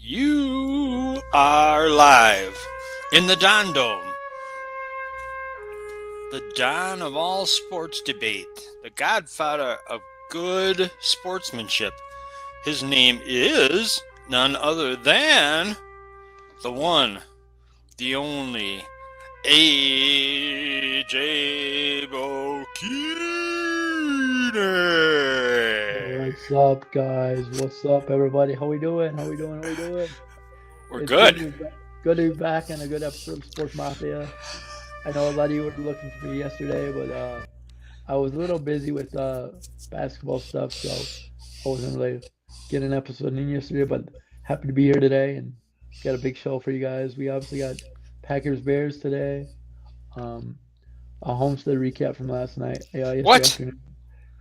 You are live in the Don Dome, the Don of all sports debate, the godfather of good sportsmanship. His name is none other than the one, the only, AJ Bokine. What's up, guys? What's up, everybody? How we doing? We're It's good good. to be back. Good to be back in a good episode of Sports Mafia. I know a lot of you were looking for me yesterday, but I was a little busy with basketball stuff, so I wasn't really getting an episode in yesterday. But happy to be here today and got a big show for you guys. We obviously got Packers Bears today. Um, a Homestead recap from last night, What?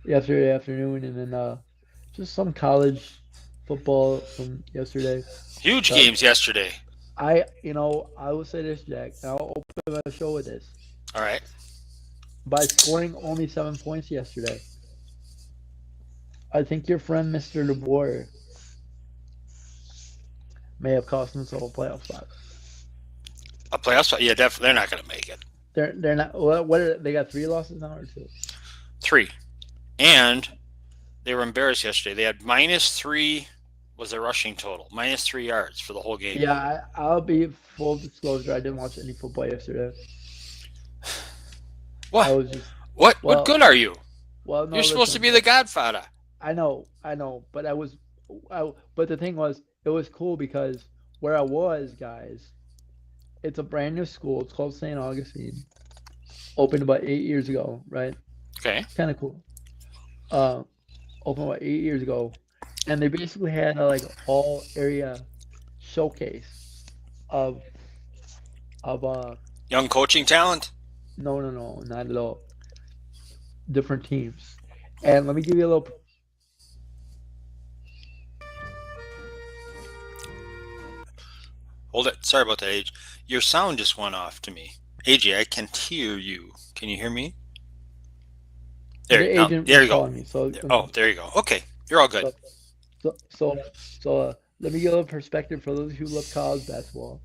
yesterday afternoon, and then just some college football from yesterday. Huge Uh, games yesterday. I will say this, Jack. And I'll open my show with this. All right. By scoring only 7 points yesterday, I think your friend Mr. DeBoer may have cost himself a playoff spot. A playoff spot? Yeah, definitely. They're not going to make it. They're not. What are they got? 3 losses now or 2? 3. And they were embarrassed yesterday. They had -3 was their rushing total, -3 yards for the whole game. Yeah, I'll be full disclosure. I didn't watch any football yesterday. What? I was just What good are you? well. No, You're supposed to listen. be the godfather. I know, but but the thing was, it was cool because where I was, guys, it's a brand new school. It's called St. Augustine. Opened about 8 years ago, right? Okay. Kind of cool. Uh, Opened about 8 years ago, and they basically had a like all area showcase of Young coaching talent? no, not at all, different teams. And let me give you a little. Hold it. Sorry about that, AJ. Your sound just went off to me. AJ, I can't hear you. Can you hear me? The There, now, agent there was you go. calling me, so Oh, there you go. Okay. You're all good. so let me give a little perspective for those who love college basketball.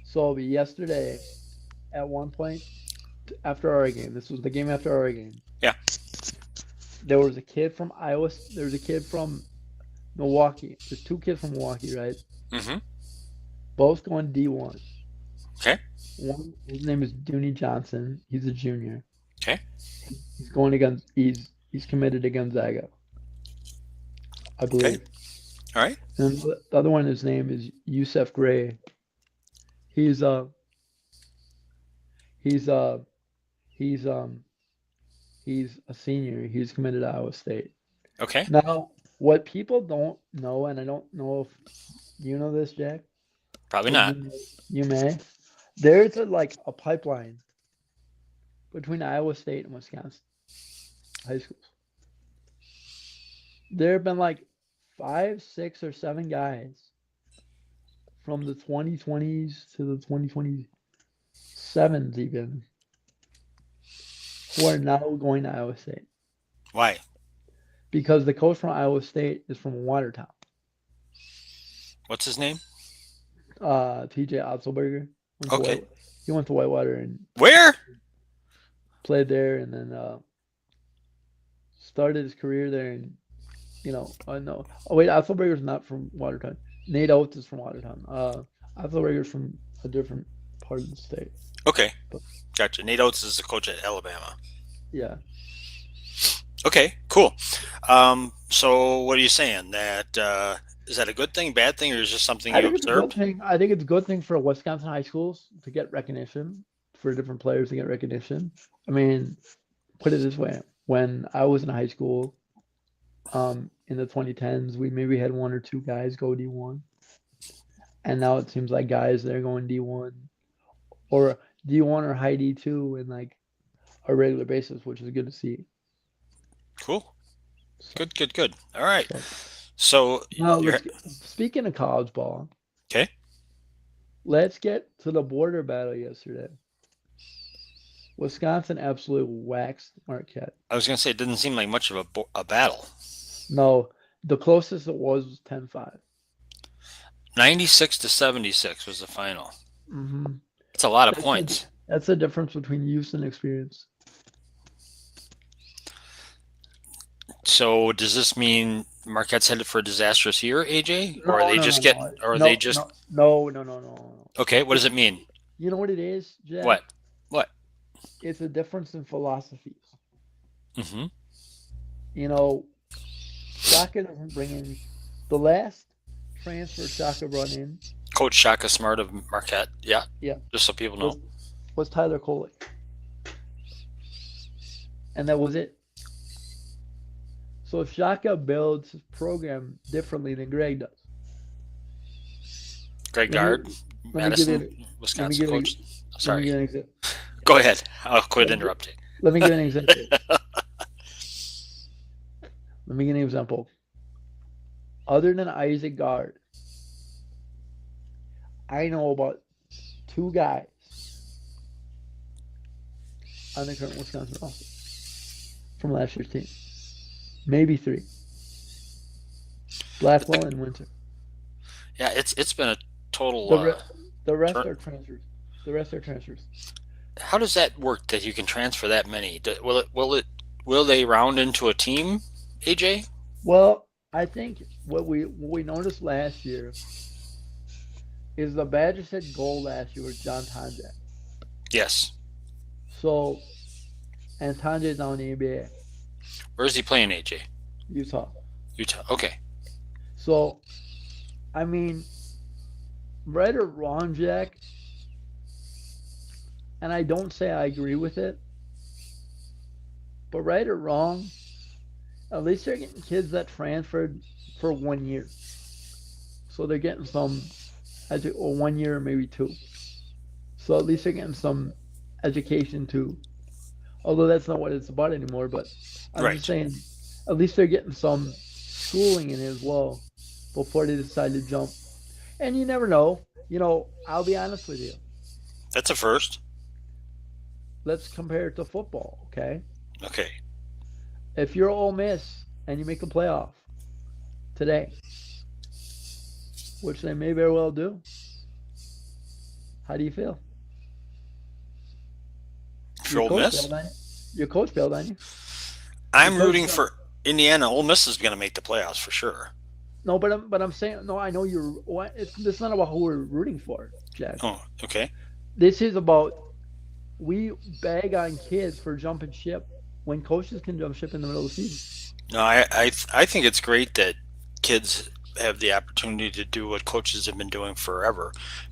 So yesterday, at one point after our game, this was the game after our game. Yeah. There was a kid from Iowa. There was a kid from Milwaukee. There's 2 kids from Milwaukee, right? Mm-hmm. Both going D1. Okay. One, his name is Dooney Johnson. He's a junior. Okay. He's going against. He's committed to Gonzaga, I Okay. believe. All right. And the other one, his name is Yusef Gray. He's uh he's uh he's he's a senior. He's committed to Iowa State. Okay. Now, what people don't know, and I don't know if you know this, Jack, Probably but not. you may. There's a pipeline between Iowa State and Wisconsin high schools. There have been like 5, 6, or 7 guys from the 2020s to the 2027s even who are now going to Iowa State Why? because the coach from Iowa State is from Watertown. What's his name? TJ Otzelberger Okay. he went to Whitewater and Where? played there, and then started his career there. And I know. Oh wait, Otzelberger's not from Watertown. Nate Oates is from Watertown. Otzelberger's from a different part of the state. Okay. But Gotcha. Nate Oates is the coach at Alabama. yeah, Okay. Cool. So what are you saying? That is that a good thing, bad thing, or is just something I you think it's a good observed? thing. I think it's a good thing for Wisconsin high schools to get recognition, for different players to get recognition. I mean, put it this way: when I was in high school, in the 2010s, we maybe had 1 or 2 guys go D1, and now it seems like guys they're going D1 or D1 or high D2 in like a regular basis, which is good to see. Cool. So, Good. All right. so So now you're speaking of college ball, okay. let's get to the border battle yesterday. Wisconsin absolutely waxed Marquette. I was gonna say it didn't seem like much of a battle. No, the closest it was 10-5. 96-76 was the final. Hmm. That's a lot of That's the points. that's the difference between youth and experience. So does this mean Marquette's headed for a disastrous year, AJ? Or are No, they no, just no, getting, no, or are they no, just, no, no, no, no, no, no. okay, what does It's it mean? You know what it is, Jack? What? What? It's a difference in philosophies. Hmm. You know, Shaka doesn't bring in the last transfer Shaka brought in. Coach Shaka Smart of Marquette. Yeah, Yeah, just so people know. was was Tyler Coley, and that was it. So Shaka builds his program differently than Greg does. Greg Let me Gard, let me give Madison, you let me Wisconsin give you coach. let me Sorry. give you an example. Go ahead. I'll quit Let me interrupting. let me give you an example. Let me give you an example. Other than Isaac Gard, I know about two guys on the current Wisconsin roster from last year's team. Maybe three. Blackwell and Winter. Yeah, it's been a total The re- the rest turn. are transfers. The rest are transfers. How does that work that you can transfer that many? Will they round into a team, AJ? Well, I think what we noticed last year is the Badgers had goal last year with John Tonjak. Yes. So and Tonjak's now in the NBA, Where is he playing, AJ? Utah. Utah. Okay. So I mean, right or wrong, Jack, and I don't say I agree with it, but right or wrong, at least they're getting kids that transferred for 1 year. So they're getting some, or 1 year or maybe two. So at least they're getting some education too. Although that's not what it's about anymore, but I'm just Right. saying, at least they're getting some schooling in it as well before they decide to jump. And you never know. I'll be honest with you. That's a first. Let's compare it to football, okay? Okay. If you're Ole Miss and you make a playoff today, which they may very well do, how do you feel? If Your you're Ole coach Miss, bailed on you. Your coach bailed on you. Your I'm coach rooting jumped. for Indiana. Ole Miss is going to make the playoffs for sure. No, but I'm saying no. I know you're. This is not about who we're rooting for, Jack. Oh, okay. This is about we bag on kids for jumping ship when coaches can jump ship in the middle of the season. No, I think it's great that kids have the opportunity to do what coaches have been doing forever.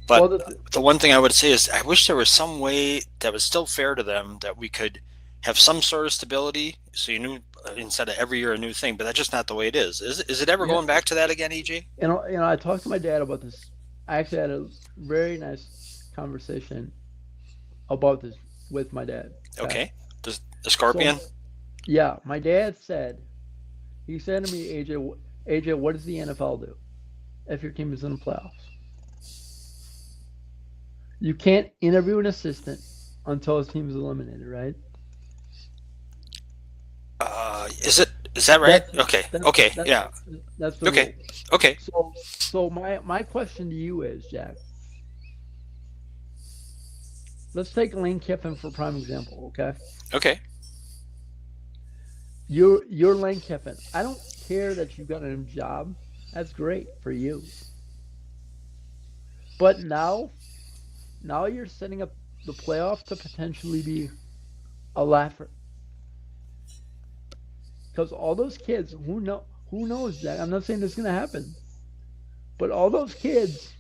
Well, But the one thing I would say is I wish there was some way that was still fair to them that we could have some sort of stability. So you knew instead of every year a new thing, but that's just not the way it is. Is it ever yeah, going back to that again, EJ? I talked to my dad about this. I actually had a very nice conversation about this with my dad. Okay, Okay. The so Scorpion? yeah, my dad said he said to me, AJ, what does the NFL do if your team is in the playoffs? You can't interview an assistant until his team is eliminated, right? Is that right? That's Okay. that's Okay. that's Yeah. that's the Okay. rule. Okay. So my question to you is, Jack, let's take Lane Kiffin for prime example, okay? Okay. You're Lane Kiffin. I don't care that you got a new job. That's great for you. But now you're setting up the playoff to potentially be a laugher. Because all those kids, who knows, Jack? I'm not saying this is gonna happen, but all those kids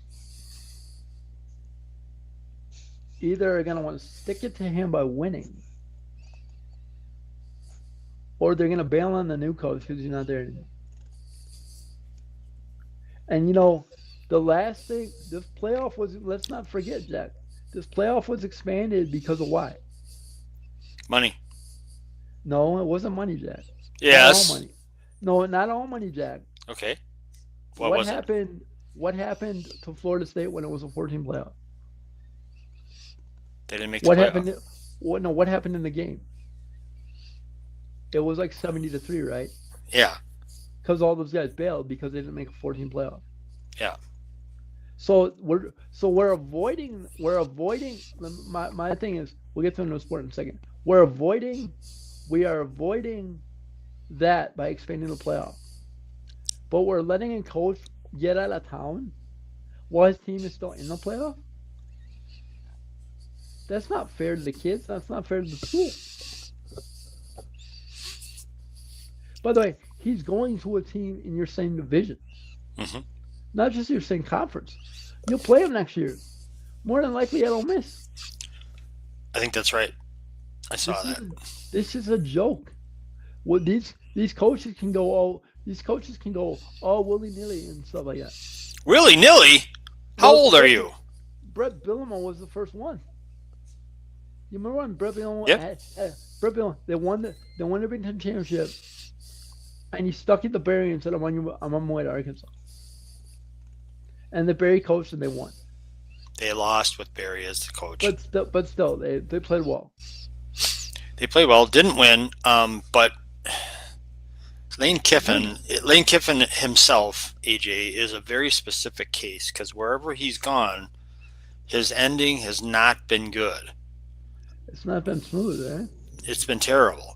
either are gonna want to stick it to him by winning, or they're gonna bail on the new coach because he's not there anymore. And the last thing, this playoff was, let's not forget, Jack, this playoff was expanded because of why? Money. No, it wasn't money, Jack. Not all Yes. money. No, not all money, Jack. Okay. What What was it? happened? What happened to Florida State when it was a 14 playoff? They didn't make the What playoff. happened? What no? What happened in the game? It was like 70-3, right? Yeah. Because all those guys bailed because they didn't make a 14 playoff. Yeah. So we're avoiding my thing is we'll get to another sport in a second. We are avoiding that by expanding the playoff. But we're letting a coach get out of town while his team is still in the playoff. That's not fair to the kids. That's not fair to the school. By the way, he's going to a team in your same division, Hmm. not just your same conference. You'll play him next year, more than likely at Ole Miss. I think that's right. I saw This that. is this is a joke. What these coaches can go all these coaches can go all willy nilly and stuff like that. Willy nilly? How Well, old are you? Brett Bielema was the first one. You remember when Brett Bielema Yep. Brett Bielema they won the Big Ten championship and he stuck at the Barry and said I'm on my way to Arkansas. And the Barry coached and they won. They lost with Barry as the coach. But still they played well. They played well, didn't win, but Lane Kiffin himself, AJ, is a very specific case because wherever he's gone, his ending has not been good. It's not been smooth, eh? It's been terrible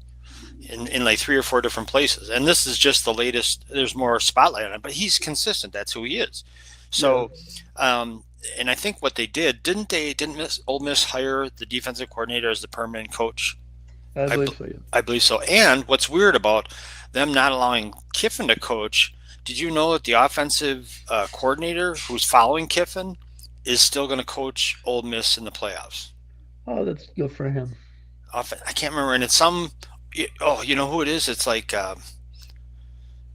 in like 3 or 4 different places. And this is just the latest. There's more spotlight on it, but he's consistent. That's who he is. So, and I think what they didn't Ole Miss hire the defensive coordinator as the permanent coach? I I, believe so. Yeah. I believe so. And what's weird about them not allowing Kiffin to coach, did you know that the offensive coordinator who's following Kiffin is still going to coach Ole Miss in the playoffs? Oh, that's good for him. I can't remember. And it's some, oh, you know who it is? It's like,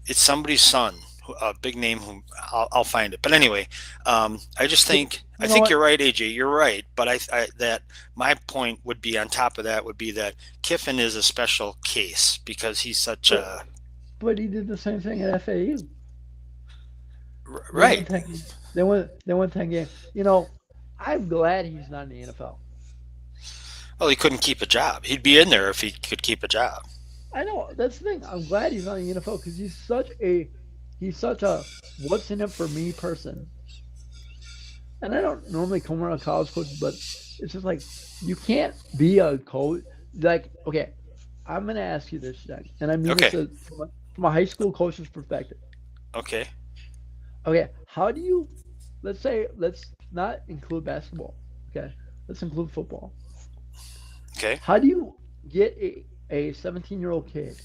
it's somebody's son, a big name who I'll find it. But anyway, I just think, You I know think what? you're right, AJ. You're right. But that my point would be on top of that would be that Kiffin is a special case because he's such But a, but he did the same thing at FAU. They won right. 10 they won 10 games. I'm glad he's not in the NFL. Well, he couldn't keep a job. He'd be in there if he could keep a job. I know that's the thing. I'm glad he's not in the NFL because he's such a what's in it for me person. And I don't normally come around college coaches, but it's just like you can't be a coach. Like, okay, I'm gonna ask you this, Jack, and I mean this Okay. from a high school coach's perspective. Okay. Okay, how do you let's not include basketball. Okay, let's include football. Okay. How do you get a 17-year-old kid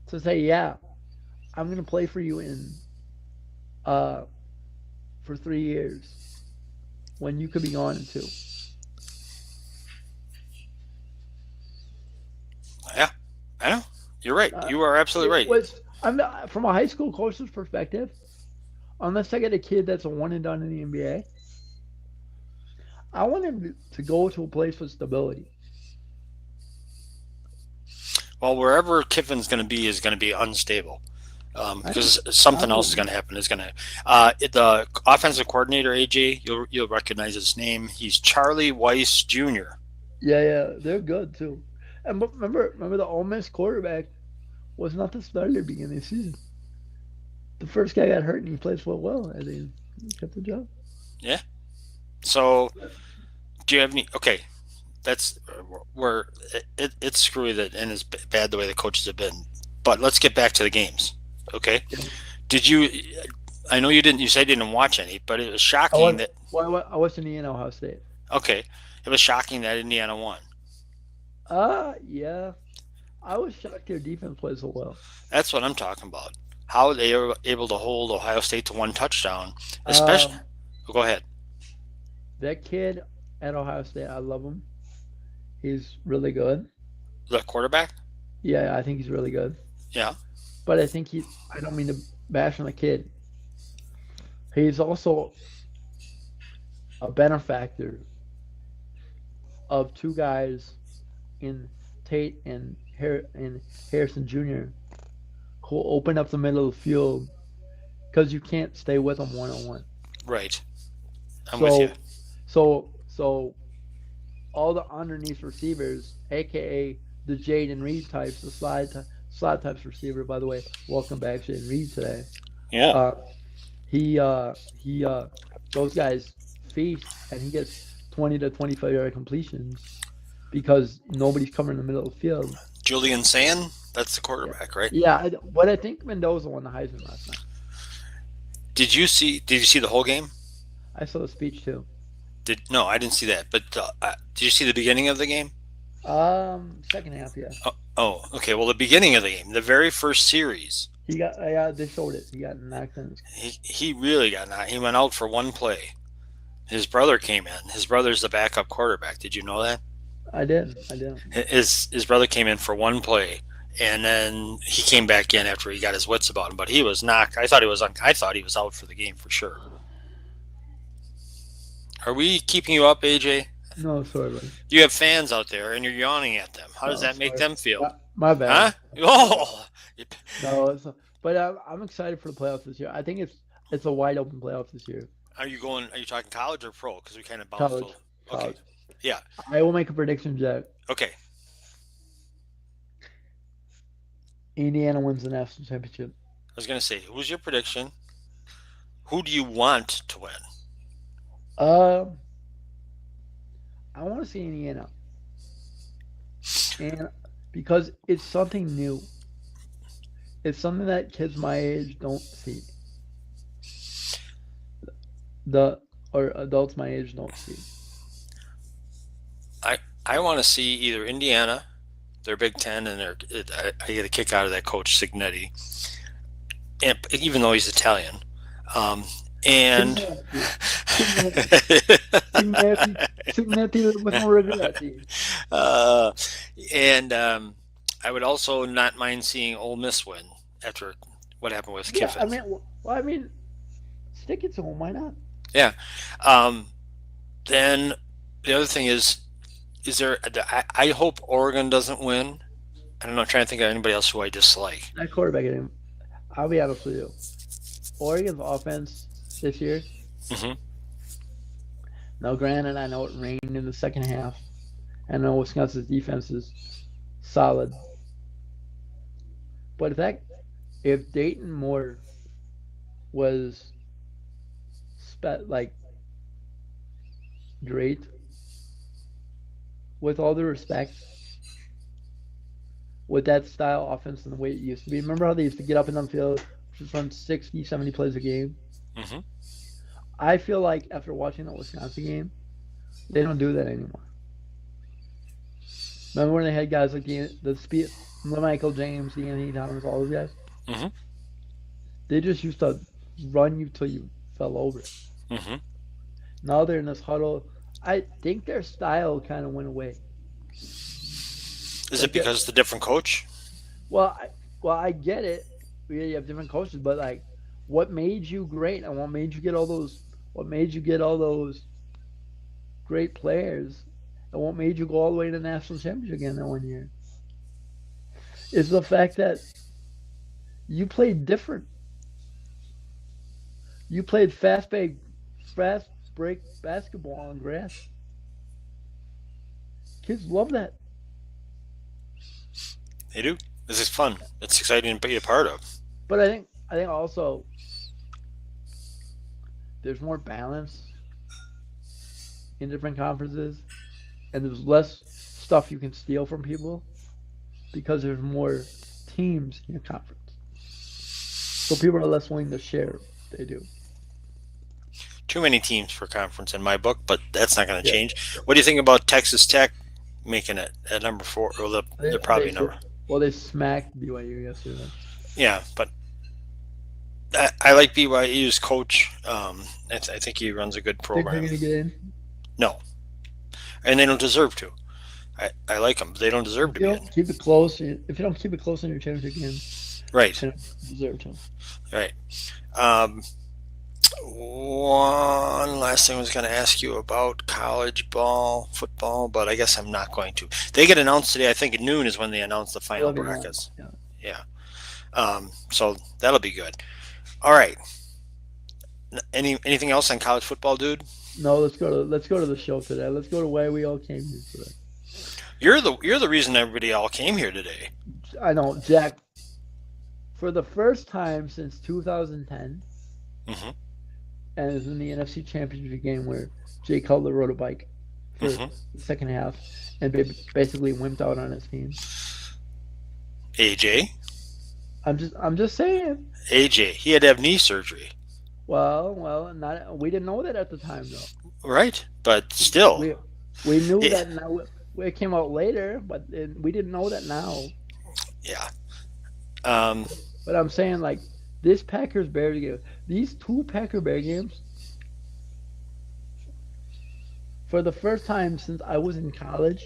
to say, yeah, I'm gonna play for you in uh for 3 years when you could be gone in two? Yeah. I know. You're right. Uh, You are absolutely it right. was I'm from a high school coach's perspective. Unless I get a kid that's a one and done in the NBA, I want him to go to a place with stability. Well, wherever Kiffin's going to be is going to be unstable. I know. Because something else is Absolutely. going to happen. Is going to the offensive coordinator AJ. You'll recognize his name. He's Charlie Weiss Jr. Yeah, yeah, they're good too. And remember the Ole Miss quarterback was not the starter at the beginning of the season. The first guy got hurt and he played so well, and he kept the job. Yeah. So, do you have any? Okay, that's where it's screwy that and it's bad the way the coaches have been. But let's get back to the games. Okay. Yeah. Did you? I know you didn't. You said you didn't watch any, but it was I shocking was that. I was in the Ohio State. Okay, it was shocking that Indiana won. Yeah. I was shocked their defense played so well. That's what I'm talking about. How they were able to hold Ohio State to one touchdown, especially. Um, Go ahead. that kid at Ohio State, I love him. He's really good. The quarterback. Yeah, I think he's really good. Yeah. But I don't mean to bash on the kid. He's also a benefactor of two guys in Tate and Harrison Jr. who open up the middle of the field because you can't stay with them one on one. Right. I'm with you. So all the underneath receivers, aka the Jaden Reed types, the slot types receiver. By the way, welcome back, Jaden Reed today. Yeah. Uh, he those guys feast, and he gets 20 to 25-yard completions because nobody's covering the middle of the field. Julian Sand, that's the Yeah, quarterback, right? yeah. But I think Mendoza won the Heisman last night. Did you see the whole game? I saw the speech too. Did No, I didn't see that. But did you see the beginning of the game? Second half, yeah. Oh, okay. Well, the beginning of the game, the very first series, He got, yeah, they showed it. He got knocked in. he really got knocked. He went out for one play. His brother came in. His brother's the backup quarterback. Did you know that? I didn't. His brother came in for one play, and then he came back in after he got his wits about him. But he was knocked. I thought he was out for the game for sure. Are we keeping you up, AJ? No, sorry, buddy. You have fans out there, and you're yawning at them. How does No, that make sorry. them feel? My Huh? bad. Oh, No, but I'm excited for the playoffs this year. I think it's a wide open playoff this year. are you going? Are you talking college or pro? Because we kind of bounced. College, Okay. college. Yeah. I will make a prediction, Jack. Okay. Indiana wins the national championship. I was gonna say, who's your prediction? Who do you want to win? Um, I want to see Indiana, and because it's something new. It's something that kids my age don't see. The or adults my age don't see. I want to see either Indiana, their Big Ten, and I get a kick out of that coach Signetti, and even though he's Italian, and Signetti, Signetti, Signetti with no regretti. uh, and I would also not mind seeing Ole Miss win after what happened with Yeah, Kiffin. I mean, stick it to them. Why not? Yeah. Um, then the other thing is there? I hope Oregon doesn't win. I don't know. I'm trying to think of anybody else who I dislike. That quarterback game. I'll be honest with you. Oregon's offense this year. Hmm. Now, granted, I know it rained in the second half. I know Wisconsin's defense is solid, but if Dayton Moore was like great, with all due respect, with that style offense and the way it used to be. Remember how they used to get up in the field, just run 60, 70 plays a game? Hmm. I feel like after watching the Wisconsin game, they don't do that anymore. Remember when they had guys like the speed, Michael James, the Anthony Thomas, all those guys? Hmm. They just used to run you till you fell over. Hmm. Now they're in this huddle. I think their style kind of went away. Is it Like, because the different coach? well, I get it. You have different coaches, but like, what made you great and what made you get all those? What made you get all those great players? And what made you go all the way to the national championship again that one year? Is the fact that you played different. You played fast break basketball on grass. Kids love that. They do. This is fun. It's exciting to be a part of. But I think also there's more balance in different conferences, and there's less stuff you can steal from people because there's more teams in your conference. So people are less willing to share. They do. Too many teams per conference in my book, but that's not going to Yeah. change. What do you think about Texas Tech making it at number 4? Or they're probably number. Well, they smacked BYU yesterday. Yeah, but I like BYU's coach. I think he runs a good Think they're program. gonna get in? No, and they don't deserve to. I like them, but they don't deserve to If you be in. don't keep it close, if you don't keep it close in your championship game, Right, you don't deserve to. right. Um, One last thing I was going to ask you about college ball, football, but I guess I'm not going to. They get announced today. I think at noon is when they announce the final 11 rounds, brackets. yeah. Yeah. So that'll be good. All right. Anything else on college football, dude? No, let's go to the show today. Let's go to why we all came here today. You're the reason everybody all came here today. I know, Jack. For the first time since 2010, Hmm. and it was in the NFC Championship game where Jay Cutler rode a bike for Hmm. the second half and basically wimped out on his team. AJ. I'm just saying. AJ. He had to have knee surgery. Well, not we didn't know that at the time though. Right. But still. We we knew Yeah. that now. It came out later, but we didn't know that now. Yeah. Um, But I'm saying like this Packers Bears game, these two Packer Bear games, for the first time since I was in college,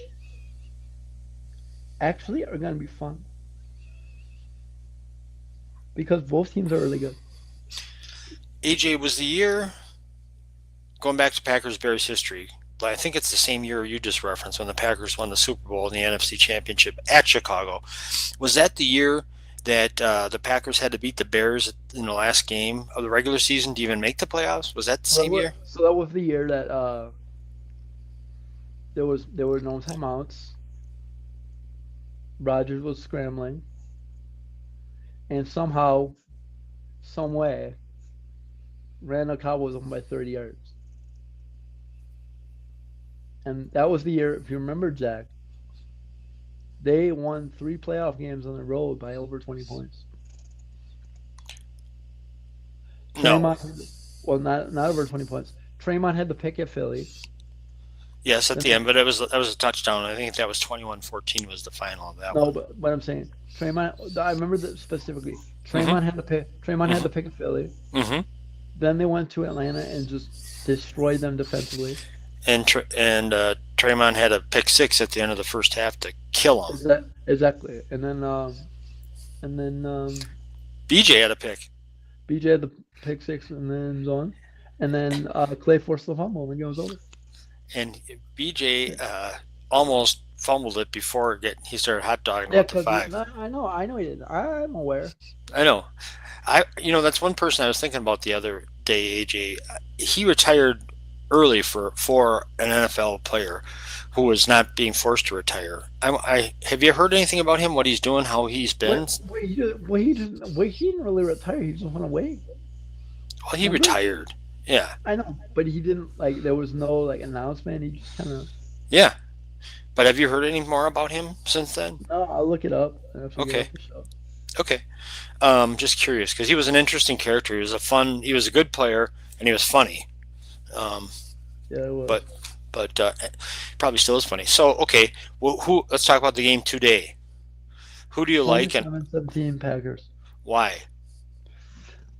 actually are gonna be fun because both teams are really good. AJ was the year, going back to Packers Bears history, I think it's the same year you just referenced when the Packers won the Super Bowl and the NFC Championship at Chicago. Was that the year that the Packers had to beat the Bears in the last game of the regular season to even make the playoffs? Was that the same year? So that was the year that there were no timeouts. Rodgers was scrambling, and somehow, some way, Randall Cobb was up by 30 yards. And that was the year, if you remember, Jack, they won 3 playoff games on the road by over 20 points. No. Tremont, well, not over 20 points. Tremont had the pick at Philly. Yes, at Then the end, but that was a touchdown. I think that was 21-14 was the final of that no, one. but I'm saying Tremont. I remember that specifically. Hmm. Tremont had the pick. Tremont had the pick at Philly. Hmm. Then they went to Atlanta and just destroyed them defensively. And Tremont had a pick six at the end of the first half to kill him. Exactly. And then BJ had a pick. BJ had the pick six and then zone, and then Clay forced the fumble and the game was over. And BJ almost fumbled it before he started hot dogging Yeah, up to because five. I know he did. I'm aware. I know. That's one person I was thinking about the other day. AJ, he retired early for an NFL player who was not being forced to retire. I have you heard anything about him? What he's doing? How he's been? He didn't really retire. He just went away. Well, he Remember? retired. Yeah, I know, but he didn't like. There was no like announcement. He just kind of. yeah. But have you heard any more about him since then? No, I'll look it up after we get Okay, off the show. okay. Just curious because he was an interesting character. He was a good player, and he was funny. Um, Yeah, it was. but probably still is funny. So okay, well, let's talk about the game today. Who do you like and 27-17 Packers. why?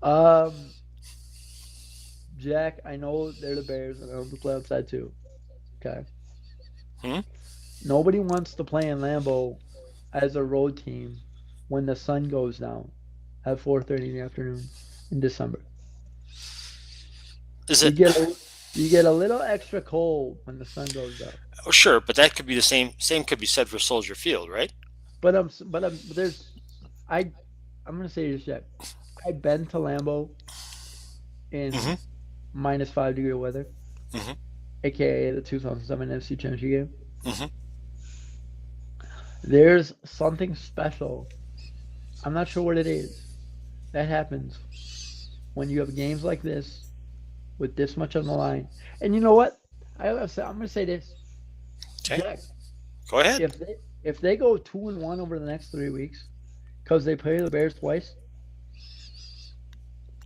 Um, Jack, I know they're the Bears, and I know they play outside too. Okay. Hmm? Nobody wants to play in Lambeau as a road team when the sun goes down at 4:30 in the afternoon in December. Is You it? get you get a little extra cold when the sun goes down. Oh, sure, but that could be the same. Same could be said for Soldier Field, right? But there's I I'm gonna say this, Jack. I've been to Lambeau in Hmm. -5 degree weather, Hmm. aka the 2007 NFC Championship game. Hmm. There's something special. I'm not sure what it is. That happens when you have games like this with this much on the line. And you know what? I'm gonna say this, Okay, Jack. go ahead. If they go 2-1 over the next 3 weeks, because they play the Bears twice,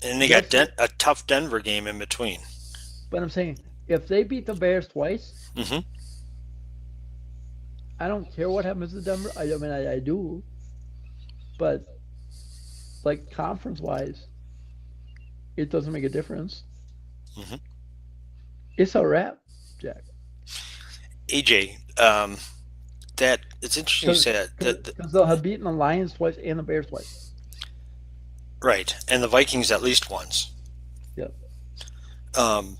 And they got guess what? A tough Denver game in between. But I'm saying if they beat the Bears twice, Hmm. I don't care what happens to Denver. I mean, I do, but like conference wise, it doesn't make a difference. Hmm. It's a wrap, Jack. AJ, that it's interesting you Because say that. they'll have beaten the Lions twice and the Bears twice. Right, and the Vikings at least once. Yep. Um,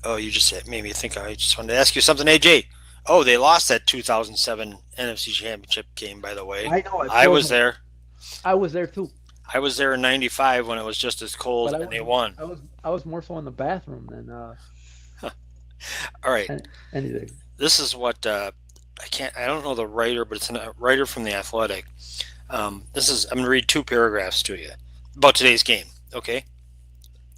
oh, you just made me think. I just wanted to ask you something, AJ. Oh, they lost that 2007 NFC Championship game, by the way. I know. I was there. I was there too, I was there in '95 when it was just as cold, but and they won. I was more so in the bathroom than All right, anything. this is what I don't know the writer, but it's a writer from the Athletic. I'm going to read 2 paragraphs to you about today's game. Okay.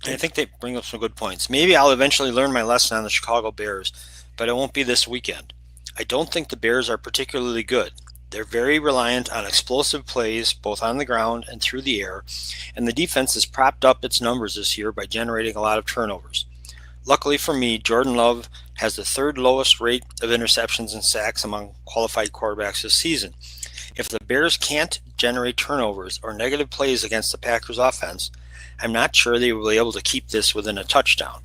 I think they bring up some good points. Maybe I'll eventually learn my lesson on the Chicago Bears, but it won't be this weekend. I don't think the Bears are particularly good. They're very reliant on explosive plays, both on the ground and through the air, and the defense has propped up its numbers this year by generating a lot of turnovers. Luckily for me, Jordan Love has the third lowest rate of interceptions and sacks among qualified quarterbacks this season. If the Bears can't generate turnovers or negative plays against the Packers offense, I'm not sure they will be able to keep this within a touchdown.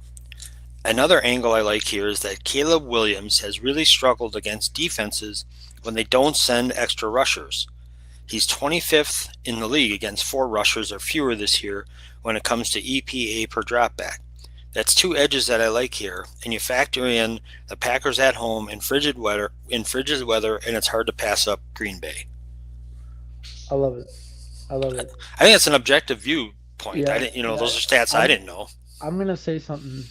Another angle I like here is that Caleb Williams has really struggled against defenses when they don't send extra rushers. He's 25th in the league against 4 rushers or fewer this year when it comes to EPA per dropback. That's 2 edges that I like here, and you factor in the Packers at home in frigid weather, and it's hard to pass up Green Bay. I love it. I love it. I think that's an objective viewpoint. Yeah, I didn't, yeah. those are stats I didn't know. I'm gonna say something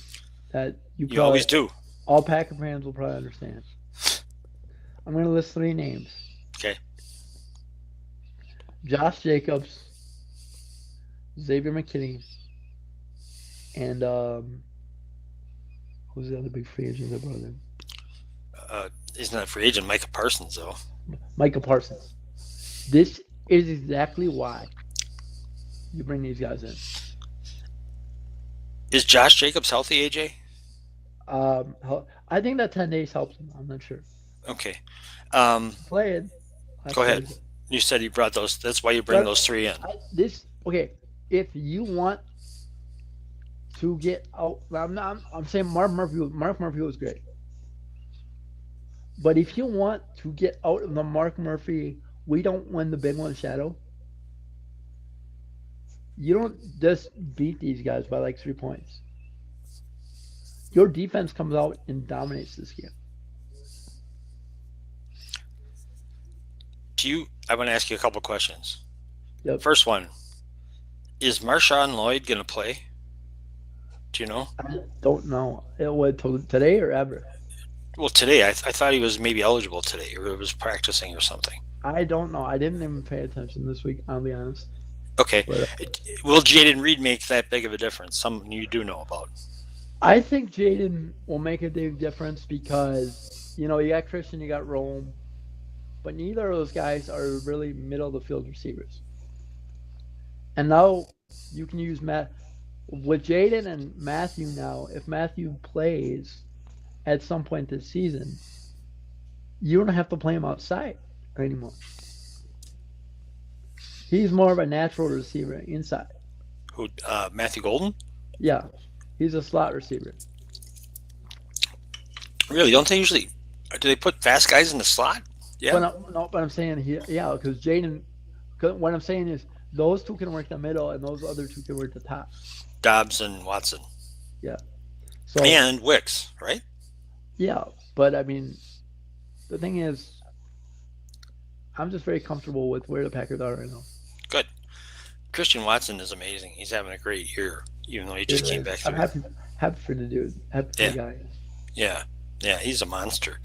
that You always do. all Packer fans will probably understand. I'm gonna list 3 names: Okay. Josh Jacobs, Xavier McKinney, and who's the other big free agent that brought in? He's not a free agent. Micah Parsons, though. Micah Parsons. This is exactly why you bring these guys in. Is Josh Jacobs healthy, AJ? I think that 10 days helps him. I'm not sure. Okay. Played. Go ahead. You said you brought those. That's why you bring those 3 in. Okay. If you want to get out, I'm saying Mark Murphy was great. But if you want to get out of the Mark Murphy, we don't win the big one shadow, you don't just beat these guys by like 3 points. Your defense comes out and dominates this game. I want to ask you a couple questions. Yep. First one, is Marshawn Lloyd going to play? Do you know? I don't know. It would today or ever. Well, today. I thought he was maybe eligible today, or was practicing or something. I don't know. I didn't even pay attention this week, I'll be honest. Okay. But, will Jaden Reed make that big of a difference? Something you do know about. I think Jaden will make a big difference because, you got Christian, you got Rome, but neither of those guys are really middle of the field receivers. And now you can use Matt with Jaden and Matthew now. If Matthew plays at some point this season, you don't have to play him outside anymore. He's more of a natural receiver inside. Who? Matthew Golden? Yeah, he's a slot receiver. Really? Don't they usually? Do they put fast guys in the slot? Yeah. But I'm saying because Jaden. What I'm saying is those 2 can work the middle, and those other 2 can work the top. Dobbs and Watson. Yeah. And Wicks, right? Yeah, but I mean, the thing is, I'm just very comfortable with where the Packers are right now. Good. Christian Watson is amazing. He's having a great year, even though he just came back through. I'm happy for the dude. Happy for the guy. Yeah, he's a monster.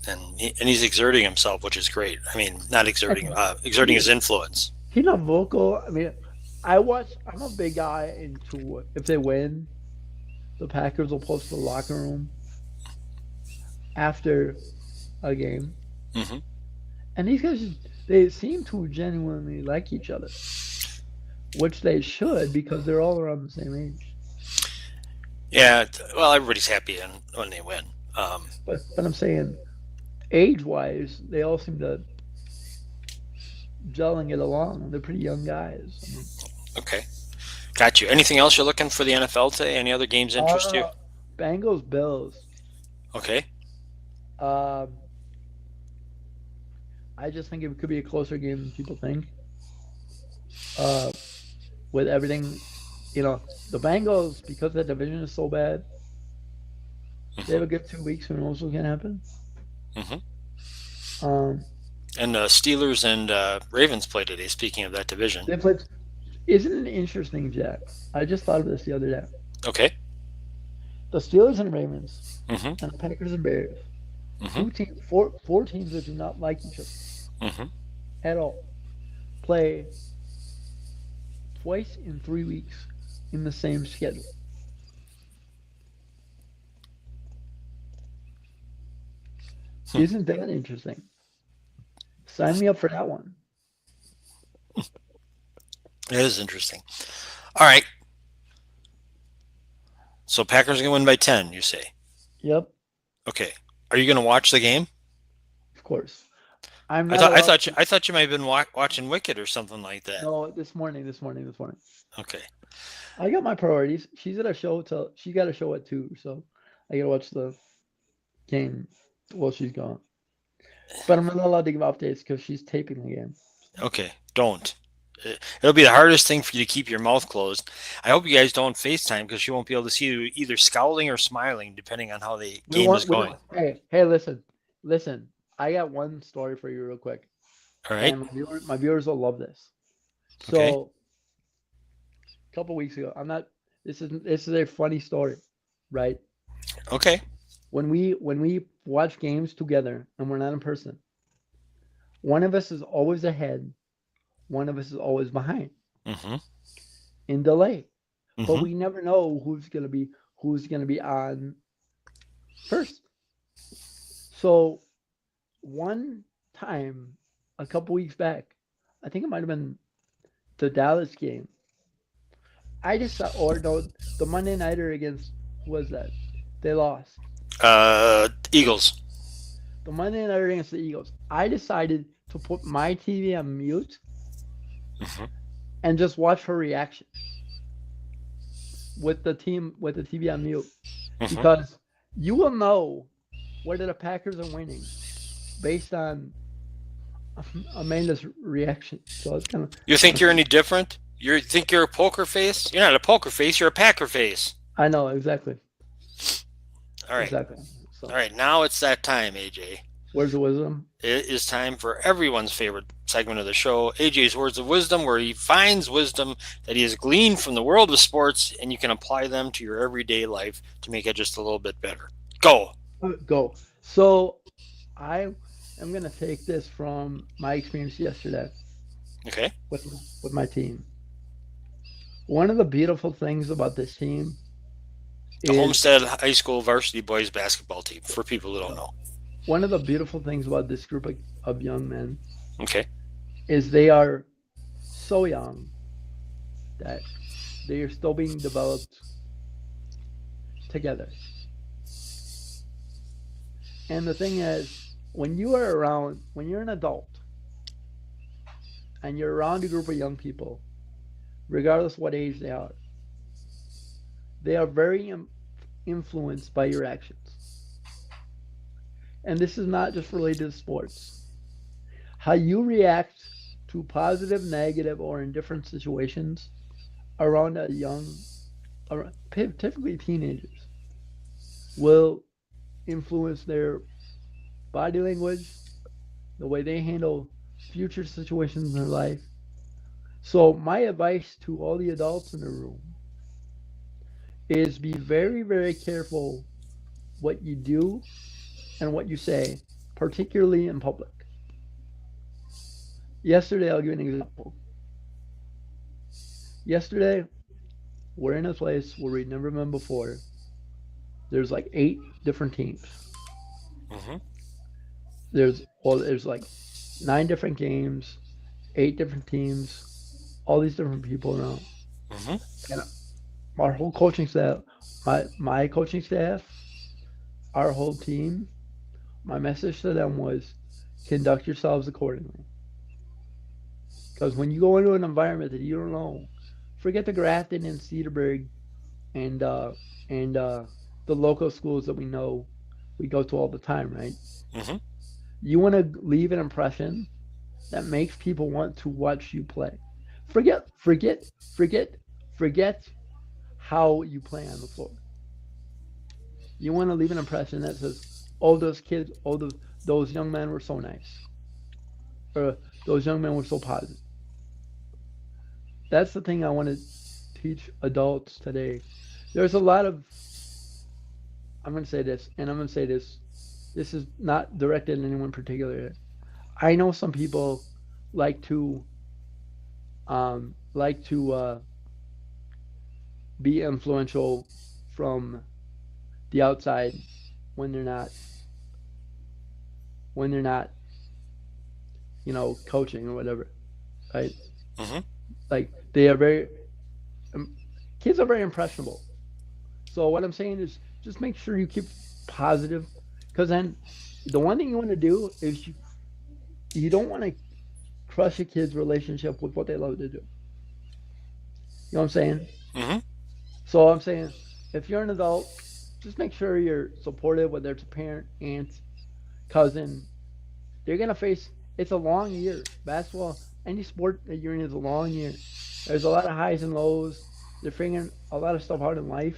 And he's exerting himself, which is great. I mean, not exerting his influence. He's not vocal. I mean, I'm a big guy into if they win, the Packers will post the locker room after a game. Mm-hmm. And these guys, they seem to genuinely like each other, which they should because they're all around the same age. Yeah, well, everybody's happy when they win. But I'm saying, age-wise, they all seem to gel and get along. They're pretty young guys. Okay, got you. Anything else you're looking for the NFL today? Any other games interest you? Bengals, Bills. Okay. I just think it could be a closer game than people think. With everything, the Bengals, because the division is so bad, they have a good 2 weeks who knows what can happen. Mm-hmm. And the Steelers and Ravens play today, speaking of that division. They played. Isn't it interesting, Jack? I just thought of this the other day. Okay. The Steelers and Ravens, mm-hmm. and the Packers and Bears, mm-hmm. four teams that do not like each other at all, play twice in 3 weeks in the same schedule. Hmm. Isn't that interesting? Sign me up for that one. It is interesting. All right. So Packers are going to win by 10, you say. Yep, Okay. Are you going to watch the game? of course. I'm I not thought I allowed thought you to. I thought you might have been watching Wicked or something like that. No, this morning. Okay. I got my priorities. She's at a show till she got a show at 2, so I gotta watch the game while she's gone. But I'm not allowed to give updates because she's taping the game. Okay. Don't. It'll be the hardest thing for you to keep your mouth closed. I hope you guys don't FaceTime because you won't be able to see you either scowling or smiling depending on how the game is We going. don't. Hey, listen. I got one story for you real quick, All right. and my viewers will love this. Okay. So a couple weeks ago, I'm not. This is a funny story, right? Okay. When we watch games together and we're not in person, one of us is always ahead, one of us is always behind Mm-hmm. in delay. But Mm-hmm. we never know who's gonna be on first. So one time, a couple weeks back, I think it might have been the Dallas game. I just saw, or no, the Monday Nighter against who was that? They lost. Eagles. The Monday Nighter against the Eagles. I decided to put my TV on mute Mm-hmm. and just watch her reaction with the TV on mute Mm-hmm. because you will know whether the Packers are winning based on Amanda's reaction. So it's You kind think of you're funny. any different? You think you're a poker face? You're not a poker face. You're a Packer face. I know exactly, All right. exactly. All So right. Now it's that time, AJ. words of wisdom. It is time for everyone's favorite segment of the show, AJ's Words of Wisdom, where he finds wisdom that he has gleaned from the world of sports and you can apply them to your everyday life to make it just a little bit better. Go. Go. So I am gonna take this from my experience yesterday Okay. with with my team. One of the beautiful things about this team The is Homestead High School varsity boys basketball team, for people who don't know. one of the beautiful things about this group of young men Okay. is they are so young that they are still being developed together. And the thing is, when you're an adult and you're around a group of young people, regardless what age they are very influenced by your actions. And this is not just related to sports. How you react to positive, negative, or indifferent situations around typically teenagers, will influence their body language, the way they handle future situations in their life. So, my advice to all the adults in the room is be very, very careful what you do and what you say, particularly in public. Yesterday, I'll give you an example. Yesterday, we're in a place where we've never been before. There's like 8 different teams. Mm-hmm. There's like 9 different games, 8 different teams, all these different people around. Mm-hmm. And our whole coaching staff, my coaching staff, our whole team, my message to them was conduct yourselves accordingly. Because when you go into an environment that you don't know, forget the Grafton and Cedarburg and the local schools that we know we go to all the time, right? Mm-hmm. You want to leave an impression that makes people want to watch you play. Forget, forget, forget, forget how you play on the floor. You want to leave an impression that says, "Oh, those kids, those young men were so nice, or those young men were so positive." That's the thing I want to teach adults today. There's a lot of I'm going to say this, and I'm going to say this. This is not directed at anyone in particular. I know some people like to like to be influential from the outside when they're not when they're not, coaching or whatever, right? Hmm. Like they are very um, kids are very impressionable. So what I'm saying is just make sure you keep positive, because then the one thing you want to do is you don't want to crush a kid's relationship with what they love to do. You know what I'm saying? Hmm. So I'm saying if you're an adult, just make sure you're supportive, whether it's a parent, aunt, cousin. They're gonna face it's a long year. Basketball, any sport that you're in is a long year. There's a lot of highs and lows. They're figuring a lot of stuff out in life.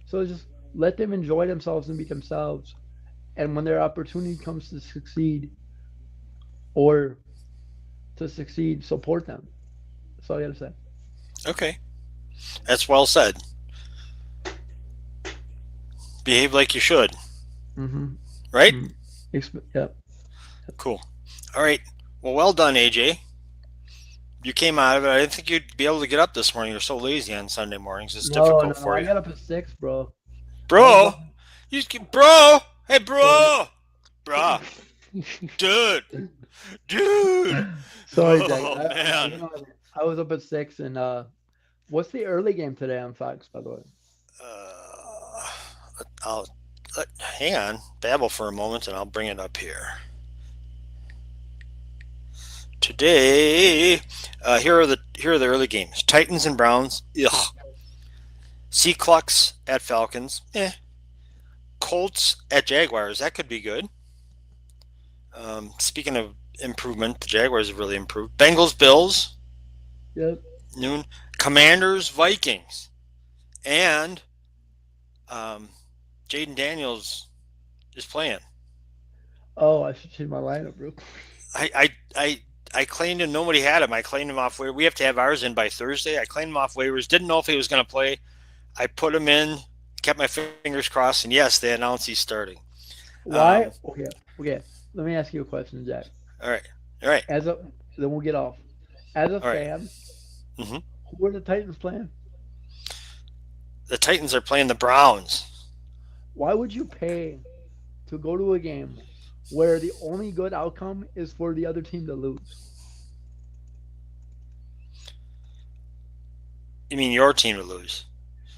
So just let them enjoy themselves and be themselves. And when their opportunity comes to succeed or support them. That's all I gotta say. Okay, that's well said. Behave like you should, Mm-hmm. right? Mm. Yep. Cool. All right. Well done, AJ. You came out of it. I didn't think you'd be able to get up this morning. You're so lazy on Sunday mornings. It's No, difficult no, no. for I you, got up at 6, bro. I was bro. up. Bro. Hey, Sorry. bro. Bruh. Dude. Dude. Sorry, Jack. Oh man. I was up at 6, and what's the early game today on Fox, by the way? Uh, I'll hang on. Babble for a moment, and I'll bring it up here. Today, here are the early games. Titans and Browns. Ugh. Seahawks at Falcons. Colts at Jaguars. That could be good. Speaking of improvement, the Jaguars have really improved. Bengals, Bills, Yep. noon. Commanders, Vikings, and um, Jaden Daniels is playing. Oh, I should change my lineup real quick. I claimed him. Nobody had him. I claimed him off waivers. We have to have ours in by Thursday. I claimed him off waivers. Didn't know if he was going to play. I put him in. Kept my fingers crossed, and yes, they announced he's starting. Why? Okay. Okay. Let me ask you a question, Jack. All right. All right. Then we'll get off. As a All right. fan, Mm-hmm. who are the Titans playing? The Titans are playing the Browns. Why would you pay to go to a game where the only good outcome is for the other team to lose? You mean your team to lose?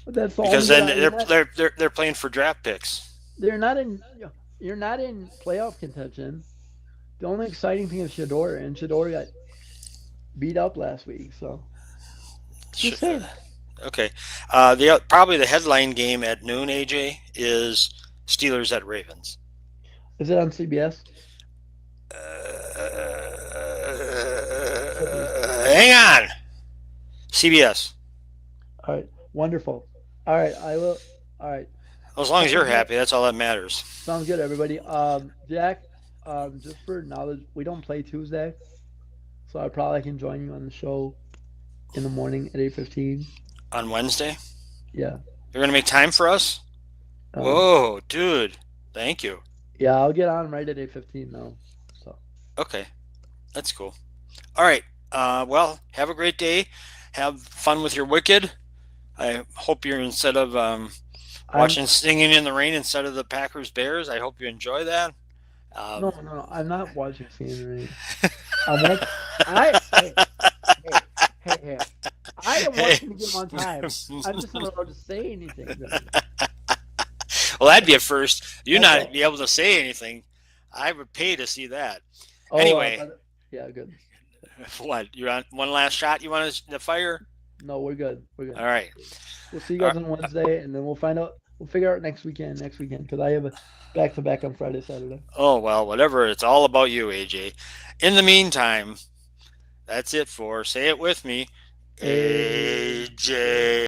That's the only Because good then out. they're playing for draft picks. They're not in. You're not in playoff contention. The only exciting thing is Shador, and Shador got beat up last week. So just saying. Okay. Probably the headline game at noon, AJ, is Steelers at Ravens. Is it on CBS? Hang on. CBS. All right. Wonderful. All right. I will. All right. As long as you're happy, that's all that matters. Sounds good, everybody. Jack, just for knowledge, we don't play Tuesday, so I probably can join you on the show in the morning at 8:15. On Wednesday? Yeah. You're going to make time for us? Um, Whoa, dude. Thank you. Yeah, I'll get on right at 8:15 though. So Okay. That's cool. All right. Well, have a great day. Have fun with your Wicked. I hope you're instead of watching Singing in the Rain instead of the Packers Bears. I hope you enjoy that. no, I'm not watching CNN. I'm watching. Hey, hey. I am watching the game on time. I'm just not allowed to say anything. Well, that'd be a first. You That's not all. be able to say anything. I would pay to see that. Oh, Anyway, yeah, good. what? You're on one last shot you want to fire? No, we're good. We're good. All right. We'll see you guys on Wednesday, and then we'll find out. We'll figure out next weekend, because I have a back-to-back on Friday, Saturday. Oh, well, whatever. It's all about you, AJ. In the meantime, that's it for Say It With Me, AJ.